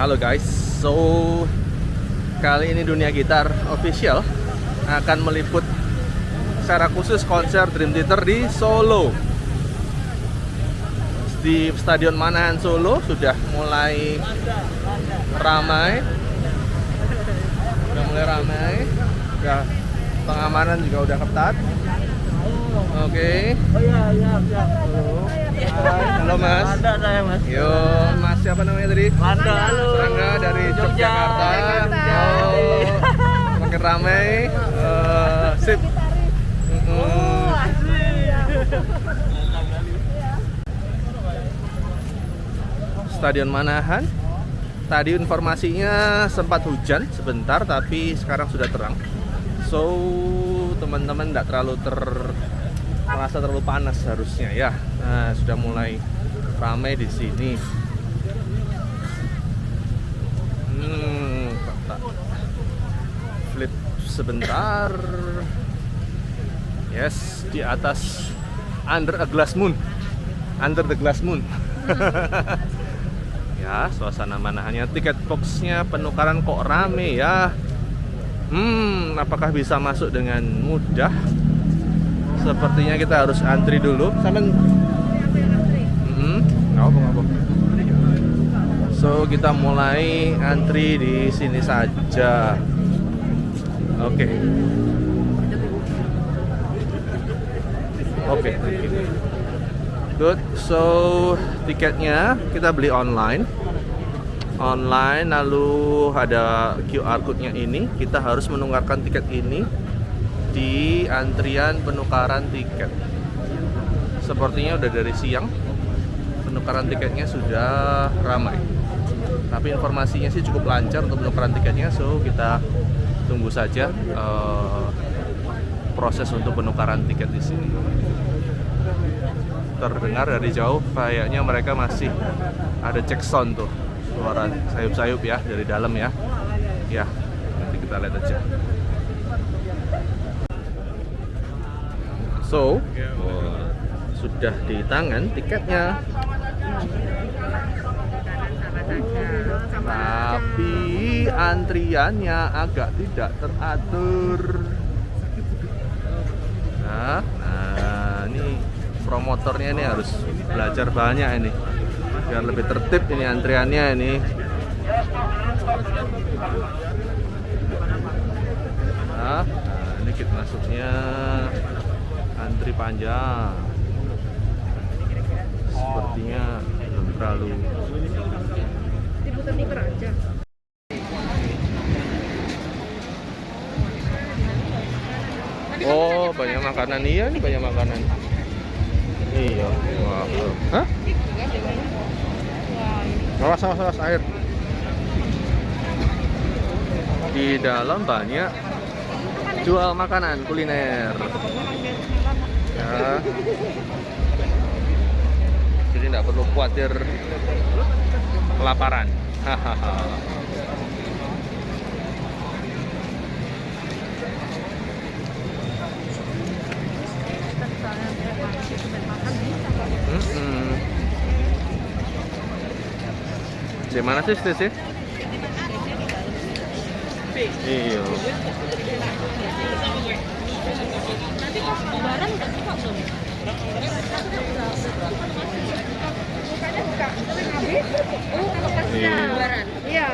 Halo guys, so kali ini Dunia Gitar Official akan meliput secara khusus konser Dream Theater di Solo. Di Stadion Manahan Solo sudah mulai ramai. Ya, pengamanan juga udah ketat. Oke. Oh iya. Halo. Halo Mas. Ada saya Mas. Yo, Mas siapa namanya tadi? Rangga, halo. Rangga dari Yogyakarta. Makin ramai. Sip. Stadion Manahan. Tadi informasinya sempat hujan sebentar, tapi sekarang sudah terang. So teman-teman tidak terlalu merasa terlalu panas harusnya ya. Nah, sudah mulai ramai di sini. Flip sebentar. Yes, di atas Under the Glass Moon. Ya, suasana Manahannya, tiket boxnya penukaran kok rame ya. Apakah bisa masuk dengan mudah? Sepertinya kita harus antri dulu. Nggak apa. So kita mulai antri di sini saja. Oke. Good. So tiketnya kita beli online, lalu ada QR code-nya ini. Kita harus menukarkan tiket ini di antrian penukaran tiket. Sepertinya udah dari siang penukaran tiketnya sudah ramai. Tapi informasinya sih cukup lancar untuk penukaran tiketnya. So kita tunggu saja proses untuk penukaran tiket di sini. Terdengar dari jauh kayaknya mereka masih ada cek sound tuh, suara sayup-sayup ya dari dalam ya. Ya, nanti kita lihat aja. So, sudah di tangan tiketnya. Tapi antriannya agak tidak teratur. Nah, ini promotornya ini harus belajar banyak ini biar lebih tertib ini antriannya ini. Nah, ini kit masuknya antri panjang. Sepertinya belum terlalu. Diputer-puter aja. Oh, banyak makanan. Iya, ini banyak makanan. Iya. Wow. Hah? Awas air. Di dalam banyak jual makanan kuliner. Ya. Jadi tidak perlu khawatir kelaparan. Hahaha. Di mana sih stage? Iya. Nanti pas lebaran nggak sih Pak? Bukanya buka, tapi habis. Oh, kalau pas lebaran. Iya.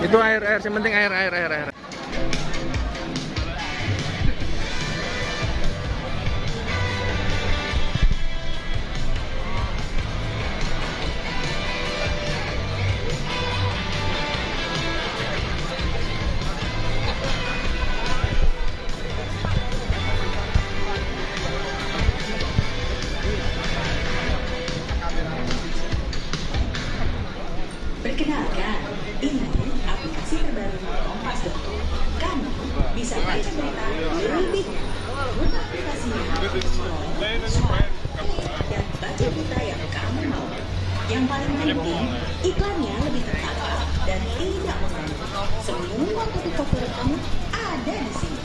Itu air, yang penting air. Perkenalkan, ini aplikasi terbaru Kompas.com. Kamu bisa baca berita lebih guna aplikasinya. Scroll, dan baca berita yang kamu mau. Yang paling penting, iklannya lebih tertata dan tidak mengganggu. Semua topik favorit kamu ada di sini.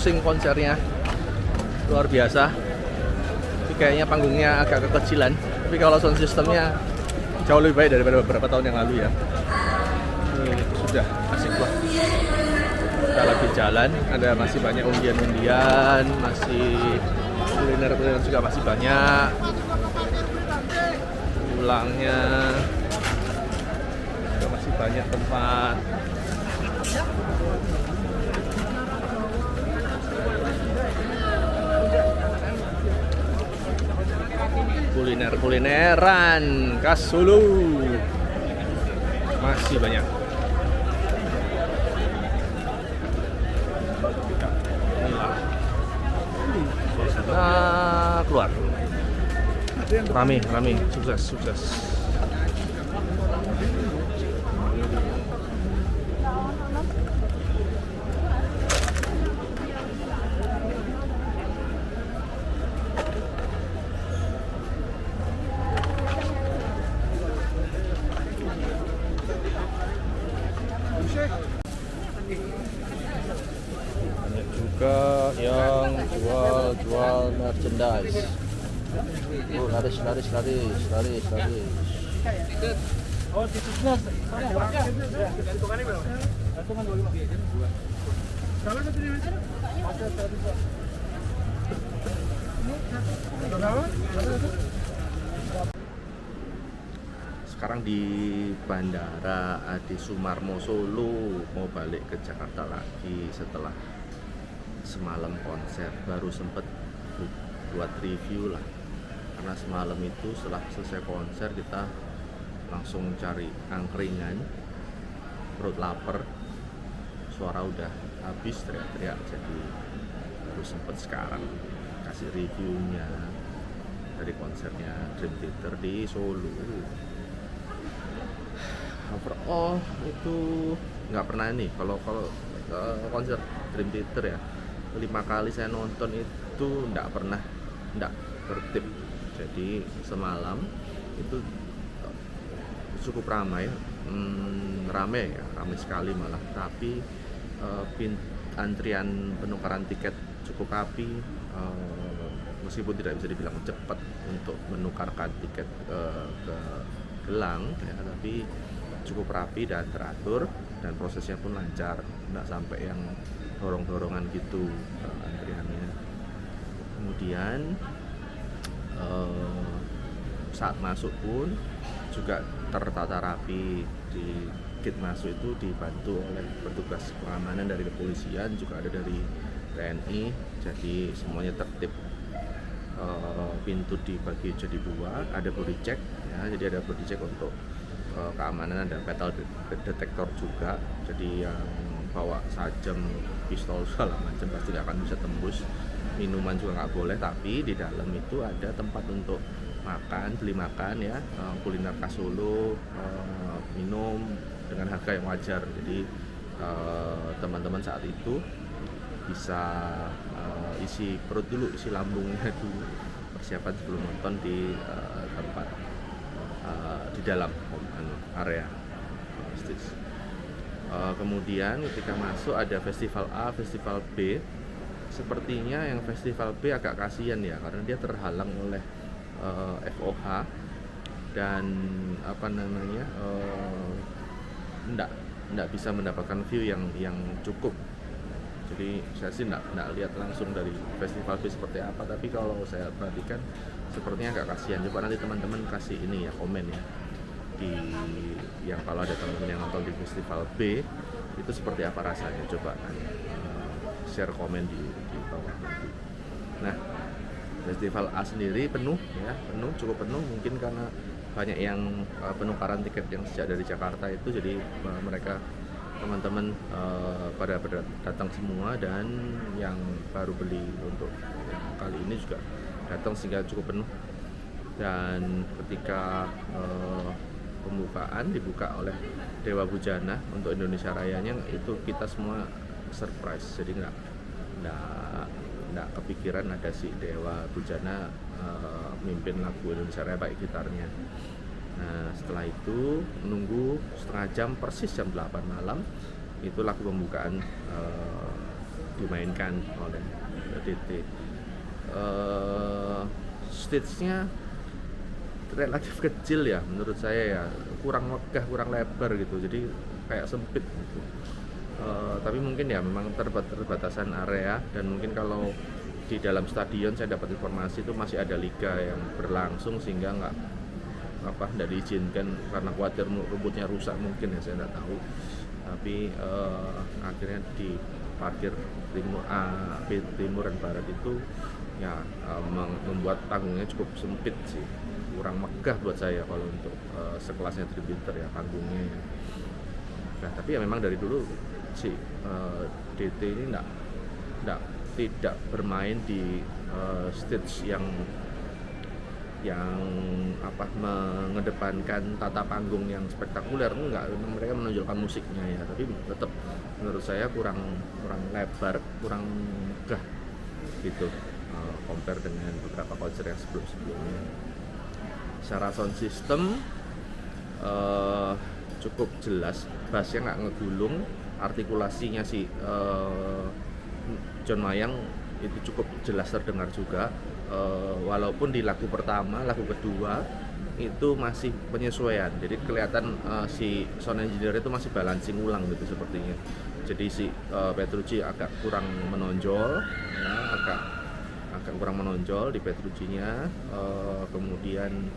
closing konsernya luar biasa. Ini kayaknya panggungnya agak kekecilan, tapi kalau sound systemnya jauh lebih baik daripada beberapa tahun yang lalu ya. Ini sudah asik banget. Kita lagi jalan, masih banyak undian-undian, masih kuliner-kuliner juga masih banyak. Pulangnya juga masih banyak tempat. Kuliner-kulineran khas Solo masih banyak. Nah, keluar. Rame, sukses. Banyak juga yang jual merchandise. Oh, laris. Oh, tikusnya gantungannya berapa? Gantungan 25. Kalau satu di mana? Ada satu. Sekarang di Bandara Adi Sumarmo Solo, mau balik ke Jakarta lagi setelah semalam konser. Baru sempet buat review lah, karena semalam itu setelah selesai konser kita langsung cari angkringan, perut lapar, suara udah habis, teriak-teriak. Jadi baru sempet sekarang kasih reviewnya dari konsernya Dream Theater di Solo. Overall itu nggak pernah nih kalau konser Dream Theater ya, 5 kali saya nonton itu nggak pernah tertib. Jadi semalam itu cukup ramai sekali malah, tapi antrian penukaran tiket cukup rapi, meskipun tidak bisa dibilang cepat untuk menukarkan tiket ke gelang ya, tapi cukup rapi dan teratur, dan prosesnya pun lancar, nggak sampai yang dorong-dorongan gitu antriannya. Kemudian saat masuk pun juga tertata rapi. Di gate masuk itu dibantu oleh petugas pengamanan dari kepolisian, juga ada dari TNI, jadi semuanya tertib. Pintu dibagi jadi 2, ada body check ya, jadi ada body check untuk keamanan, ada metal detektor juga, jadi yang bawa sajam, pistol segala macam pasti nggak akan bisa tembus. Minuman juga nggak boleh, tapi di dalam itu ada tempat untuk beli makan ya, kuliner khas Solo, minum dengan harga yang wajar. Jadi teman-teman saat itu bisa isi perut dulu, isi lambungnya dulu, persiapan sebelum nonton di tempat di dalam area stage. Kemudian ketika masuk ada festival A, festival B. Sepertinya yang festival B agak kasihan ya, karena dia terhalang oleh FOH dan enggak bisa mendapatkan view yang cukup. Jadi saya sih enggak lihat langsung dari festival B seperti apa, tapi kalau saya perhatikan sepertinya agak kasihan. Coba nanti teman-teman kasih ini ya, komen ya, yang kalau ada teman-teman yang nonton di festival B itu seperti apa rasanya, coba share komen di bawah nanti. Nah, festival A sendiri penuh, cukup penuh, mungkin karena banyak yang penukaran tiket yang sejak dari Jakarta itu, jadi mereka teman-teman pada datang semua, dan yang baru beli untuk kali ini juga datang sehingga cukup penuh. Dan ketika pembukaan dibuka oleh Dewa Bujana untuk Indonesia Rayanya, itu kita semua surprise, jadi nggak kepikiran ada si Dewa Bujana mimpin lagu Indonesia Raya pakai gitarnya. Nah, setelah itu menunggu setengah jam, persis jam 8 malam itu lagu pembukaan dimainkan oleh DT. Stage-nya relatif kecil ya menurut saya ya, kurang megah, kurang lebar gitu, jadi kayak sempit gitu. Tapi mungkin ya memang terbatasan area, dan mungkin kalau di dalam stadion saya dapat informasi itu masih ada liga yang berlangsung sehingga nggak diizinkan karena khawatir rumputnya rusak mungkin ya, saya nggak tahu. Tapi akhirnya di parkir timur dan barat itu ya membuat panggungnya cukup sempit sih, kurang megah buat saya kalau untuk sekelasnya Tribunter ya panggungnya. Nah, tapi ya memang dari dulu si DT ini tidak bermain di stage yang mengedepankan tata panggung yang spektakuler, enggak. Mereka menonjolkan musiknya ya, tapi tetap menurut saya kurang lebar, kurang megah gitu, compare dengan beberapa konser yang sebelumnya. Secara sound system cukup jelas, bassnya nggak ngegulung, artikulasinya si John Mayang itu cukup jelas terdengar juga. Walaupun di lagu pertama, lagu kedua itu masih penyesuaian, jadi kelihatan si sound engineer itu masih balancing ulang gitu sepertinya. Jadi si Petrucci agak kurang menonjol ya, agak kurang menonjol di Petrucci-nya, kemudian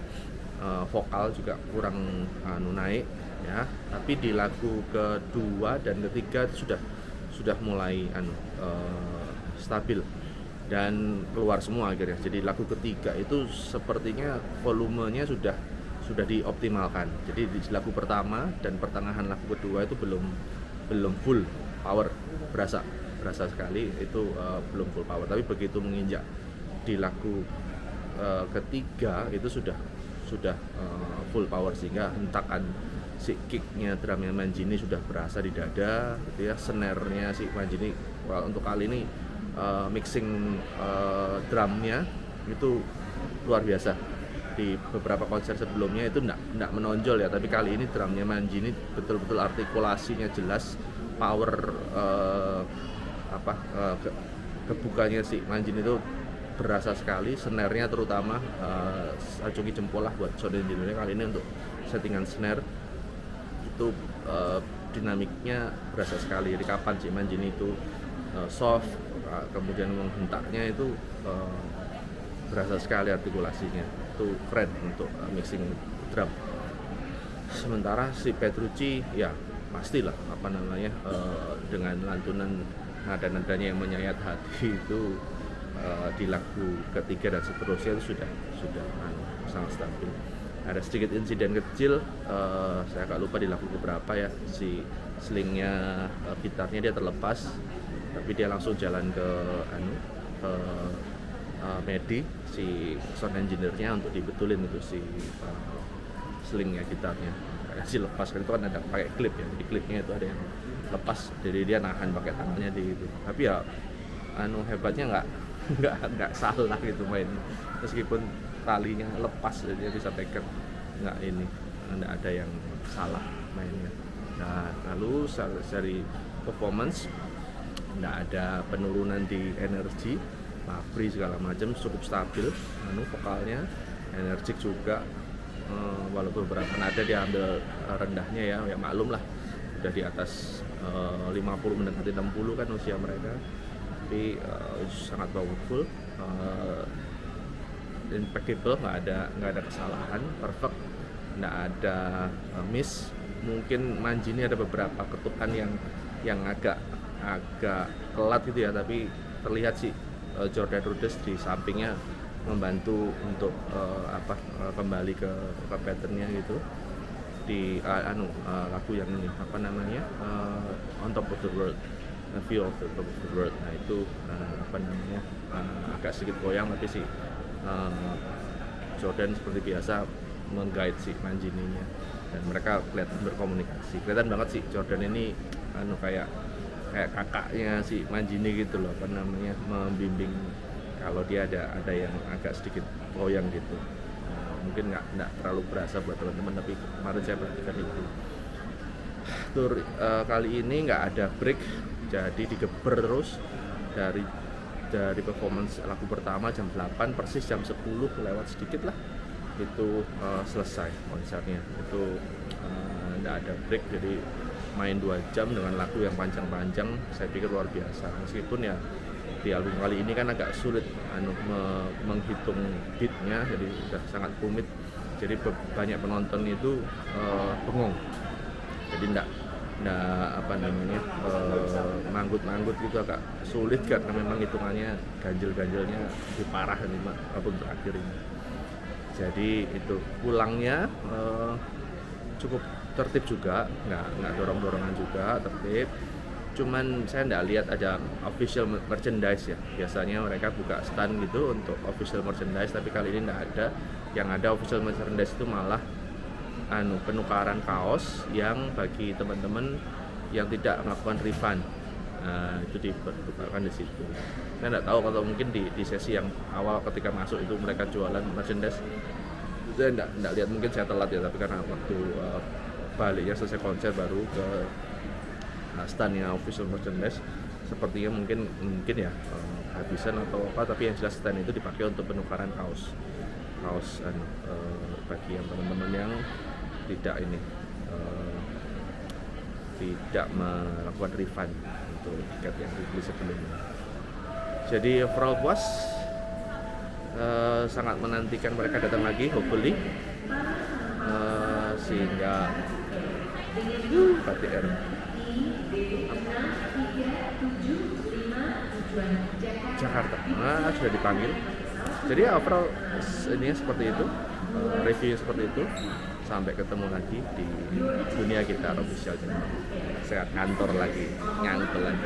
vokal juga kurang naik ya. Tapi di lagu kedua dan ketiga itu sudah mulai stabil dan keluar semua akhirnya. Jadi lagu ketiga itu sepertinya volumenya sudah dioptimalkan. Jadi di lagu pertama dan pertengahan lagu kedua itu belum full power, berasa sekali itu belum full power. Tapi begitu menginjak di lagu ketiga itu sudah full power, sehingga hentakan si kicknya drumnya Manjini sudah berasa di dada gitu ya. Snare-nya si Manjini untuk kali ini mixing drumnya itu luar biasa. Di beberapa konser sebelumnya itu enggak menonjol ya, tapi kali ini drumnya Manjini betul-betul artikulasinya jelas, power kebukanya si Manjini itu berasa sekali. Snare-nya terutama acungi jempol lah buat sound engineer kali ini untuk settingan snare itu, dinamiknya berasa sekali. Jadi kapan si Manjini itu soft, kemudian menghentaknya itu berasa sekali artikulasinya, itu keren untuk mixing drum. Sementara si Petrucci ya pastilah dengan lantunan nada-nadanya yang menyayat hati itu di lagu ketiga dan seterusnya itu sudah sangat stabil. Ada sedikit insiden kecil, saya agak lupa di lagu beberapa ya, si slingnya gitarnya dia terlepas, tapi dia langsung jalan ke Medi, si sound engineer-nya, untuk dibetulin itu si slingnya gitarnya. Si lepas kan itu kan ada pakai klip ya, di klipnya itu ada yang lepas, jadi dia nahan pakai tangannya di itu. Tapi ya hebatnya nggak salah gitu main, meskipun talinya lepas dia bisa pegang, nggak ada yang salah mainnya. Nah, lalu dari performance nggak ada penurunan di energi, pabri segala macam cukup stabil, vokalnya energik juga, walaupun beberapa nada dia ambil rendahnya ya maklum lah, udah di atas 50 mendekati 60 kan usia mereka, tapi sangat powerful, impeccable, nggak ada kesalahan, perfect, nggak ada miss. Mungkin Manjini ada beberapa ketukan yang agak telat gitu ya, tapi terlihat sih Jordan Rudess di sampingnya membantu untuk kembali ke patternnya gitu di lagu yang ini On Top of the World, View of the Top of the World. Nah itu agak sedikit goyang, tapi si Jordan seperti biasa meng-guide si Manjini-nya, dan mereka kelihatan berkomunikasi. Kelihatan banget sih Jordan ini kayak kakaknya si Manjini gitu loh, membimbing kalau dia ada yang agak sedikit goyang gitu. Mungkin nggak terlalu berasa buat teman-teman, tapi kemarin saya perhatikan itu. Tur kali ini nggak ada break, jadi digeber terus dari performance lagu pertama jam 8 persis jam 10 lewat sedikit lah itu selesai konsernya. Itu nggak ada break, jadi main 2 jam dengan lagu yang panjang-panjang. Saya pikir luar biasa, meskipun ya di album kali ini kan agak sulit menghitung beatnya, jadi sudah sangat rumit, jadi banyak penonton itu bengong, jadi nggak apa namanya manggut-manggut gitu, agak sulit karena memang hitungannya ganjil-ganjilnya lebih parah dari album terakhir ini. Jadi itu pulangnya cukup tertib juga, nggak dorong-dorongan juga, tertib. Cuman saya nggak lihat ada official merchandise ya. Biasanya mereka buka stand gitu untuk official merchandise, tapi kali ini nggak ada. Yang ada official merchandise itu malah penukaran kaos yang bagi teman-teman yang tidak melakukan refund. Nah, itu dipertukarkan di situ. Saya nggak tahu kalau mungkin di sesi yang awal ketika masuk itu mereka jualan merchandise. Saya nggak lihat, mungkin saya telat ya, tapi karena waktu baliknya selesai konser baru ke standnya official merchandise, sepertinya mungkin ya habisan atau apa, tapi yang jelas stand itu dipakai untuk penukaran kaos bagi yang teman-teman yang tidak tidak melakukan refund untuk tiket yang dibeli sebelumnya. Jadi overall puas, sangat menantikan mereka datang lagi, hopefully, sehingga KTR Jakarta sudah dipanggil. Jadi overall ini seperti itu, reviewnya seperti itu. Sampai ketemu lagi di Dunia Gitar Official Channel. Saya ngantor lagi, ngantor lagi.